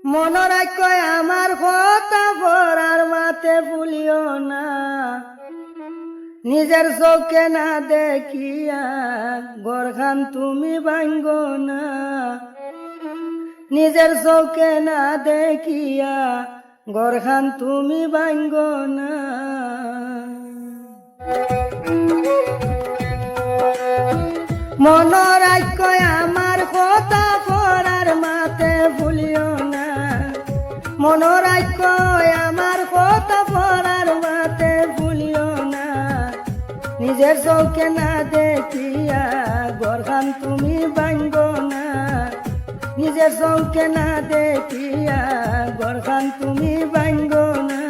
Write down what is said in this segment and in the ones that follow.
মন রাখ আমার কথা পড়ার মাতে ভুলিও না, নিজের চোখে না দেখিয়া ঘরখান তুমি ভাঙ্গ না, নিজের চোখে না দেখিয়া ঘরখান তুমি ভাঙ্গ না। মন রাখ আমার কথা পড়ার মাতে ভুলিও না, মন রাখ আমার কথা পড়ার মাতে ভুলিও না, নিজের চোখে না দেখিয়া ঘরখান তুমি ভাঙ্গ না, নিজের চোখে না দেখিয়া ঘরখান তুমি ভাঙ্গ না।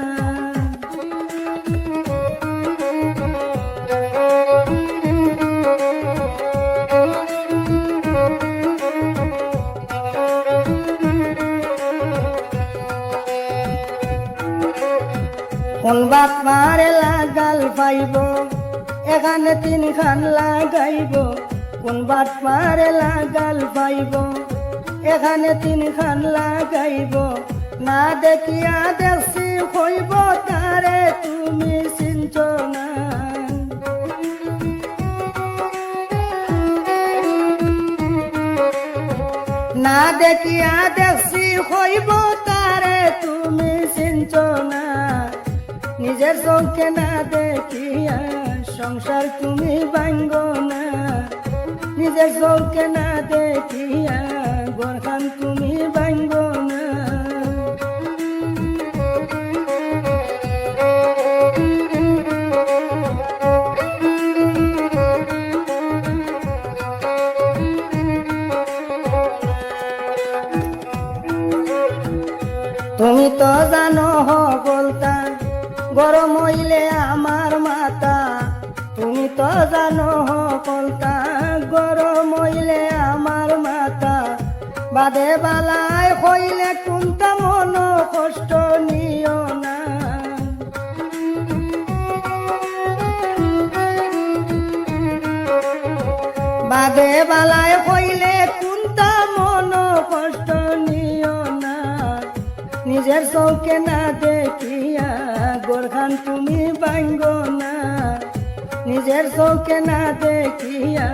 কোন বাপ মারে লাগাল পাইব এখানে তিনখান লাগাইব, কোন বাপ মারে লাগাল পাইব এখানে তিনখান লাগাইব, না দেখিয়া দেখছি হইব তারে তুমি চিনছ না, না দেখিয়া দেখছি হইব তারে তুমি চিনছ না, নিজের চোখে না দেখিয়া সংসার তুমি ভাঙ্গ না, নিজের চোখে না দেখিয়া ঘরখান তুমি ভাঙ্গ না। তুমি তো জানো বলতা গরম হইলে আমার মাথা, তুমি তো জানো বলতা গরম হইলে আমার মাথা, বাদে বালায় হইলে কোনটা মন কষ্ট নিও না, বাদে বালায় হইলে কোনটা মন কষ্ট নিও না, নিজের চোখে না দেখিয়া ঘরখান তুমি ভাঙ্গ না, নিজের চোখে না দেখিয়া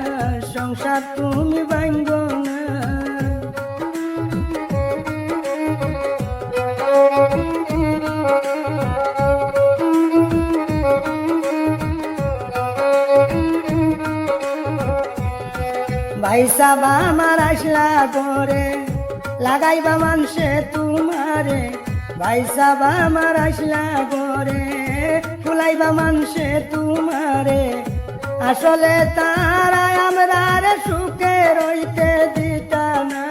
সংসার তুমি ভাঙ্গ না। ভাই সাবা আমার আসলা করে লাগাইবা মানসে তোমারে, ভাই সাবা আমার আসলা করে ফুলাইবা মানসে তোমারে, আসলে তারা আমরা রে সুখে রইতে দিতা না,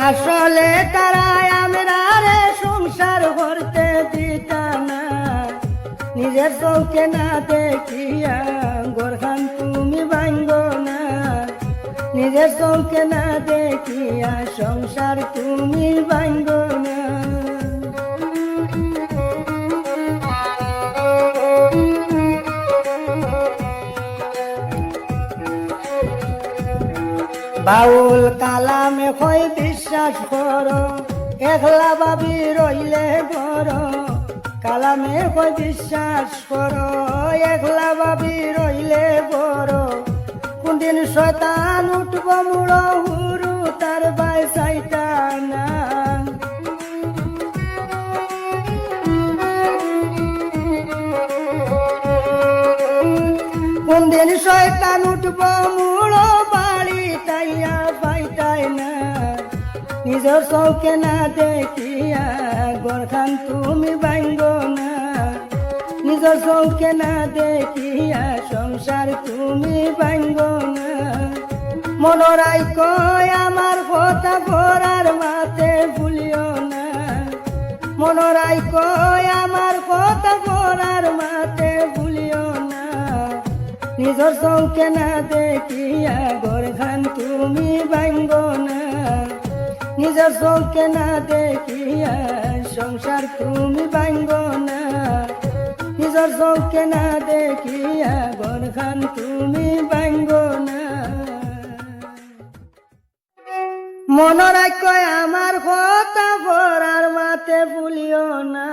আসলে তারা আমরা রে সংসার করতে দিতা না, নিজের চোখে না দেখিয়া ঘরখান তুমি ভাঙ্গ না, নিজের চোখে না দেখিয়া সংসার তুমি ভাঙ্গ না। বাউল কালামে কই বিশ্বাস করো একলা ভাবি রইলে বড়, কালামে কই বিশ্বাস করো একলা ভাবি রইলে বড়, কোনদিন শয়তান উঠব মুড়ো হুরু তার বাই চাইতা না, কোনদিন শয়তান উঠব মুড়ো বাড়ি তাইয়া পাইতাই না, নিজের চোখে না দেখিয়া ঘরখান তুমি ভাঙ্গ না, নিজের চোখে না দেখিয়া সংসার তুমি ভাঙ্গ না। মন রাখ আমার কথা পড়ার মাতে ভুলিও না, মন রাখ আমার কথা পড়ার মাতে ভুলিও না, নিজের চোখে না দেখিয়া ঘরখান তুমি ভাঙ্গ না, নিজের চোখে না দেখিয়া সংসার তুমি ভাঙ্গ না, নিজের চোখে না দেখিয়া ঘরখান তুমি ভাঙ্গ না। মনোরাজ্য আমার কথা পড়ার মাতে ভুলিও না,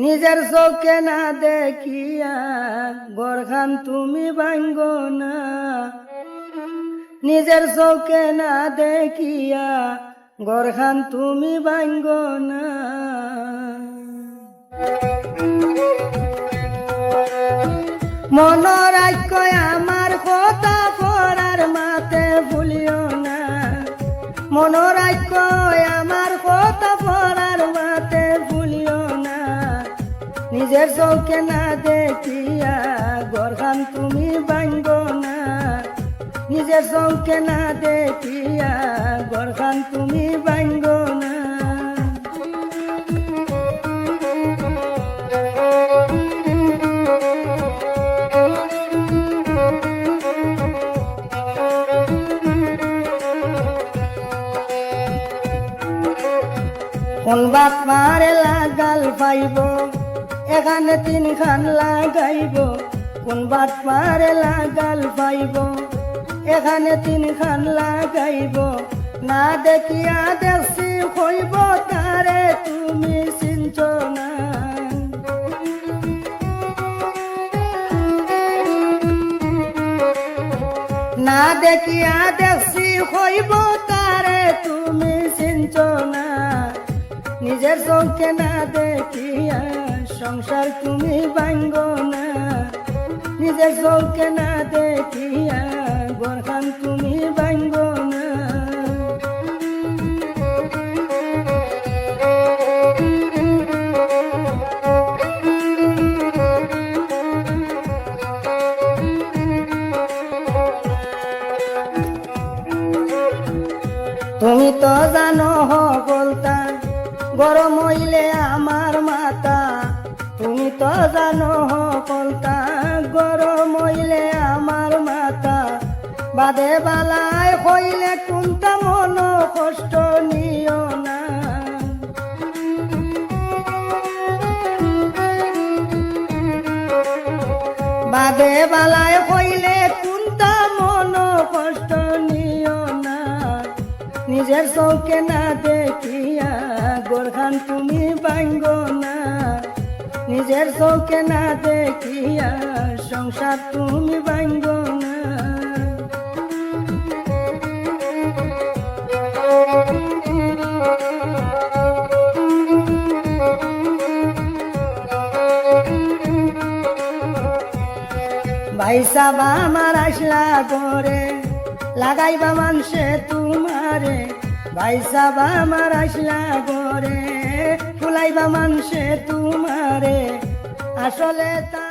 নিজের চোখে না দেখিয়া গড়খান তুমি ভাঙ্গ না, নিজের চোখে না দেখিয়া গড়খান তুমি ভাঙ্গ না। মনোরাজ্য আমার কথা পড়ার মাতে ভুলিও না, মনোরাজ্য আমার কথা পড়ার মাতে ভুলিও না, নিজের চোখে না দেখিয়া গড়খান তুমি ভাঙ্গ না, নিজের চোখে না দেখিয়া গড়খান তুমি ভাঙ্গ না। কোন বাপ মারে লাগাল পাইব এখানে তিনখান লাগাইব, কোন বাপ মারে লাগাল পাইব এখানে তিনখান লাগাইব, না দেখিয়া দেখছি হইব তারে তুমি চিনছ না, না দেখিয়া দেখছি হইব তারে তুমি চিনছ না, নিজের চোখে না দেখিয়া সংসার তুমি ভাঙ্গ না, নিজের চোখে না দেখিয়া গড়খান তুমি ভাঙ্গ না। তুমি তো জানো সকলতা গরম হইলে আমার মাতা, তুমি তো জানো সকলতা গরম হইলে আমার মাতা, বাদে বালায় হইলে কোনটা মন কষ্ট নিও না, বাদে বালায় হইলে কোনটা মন কষ্ট নিও না, নিজের চোখে না দেখিয়া গড়খান তুমি ভাঙ্গ না, নিজের চোখে না দেখিয়া সংসার তুমি ভাঙ্গ না। ভাই সাবা আমার আসলা করে লাগাইবা মানসে তোমারে, ভাই সাবা আমার আসলা করে ফুলাইবা মানসে তোমারে, আসলে তা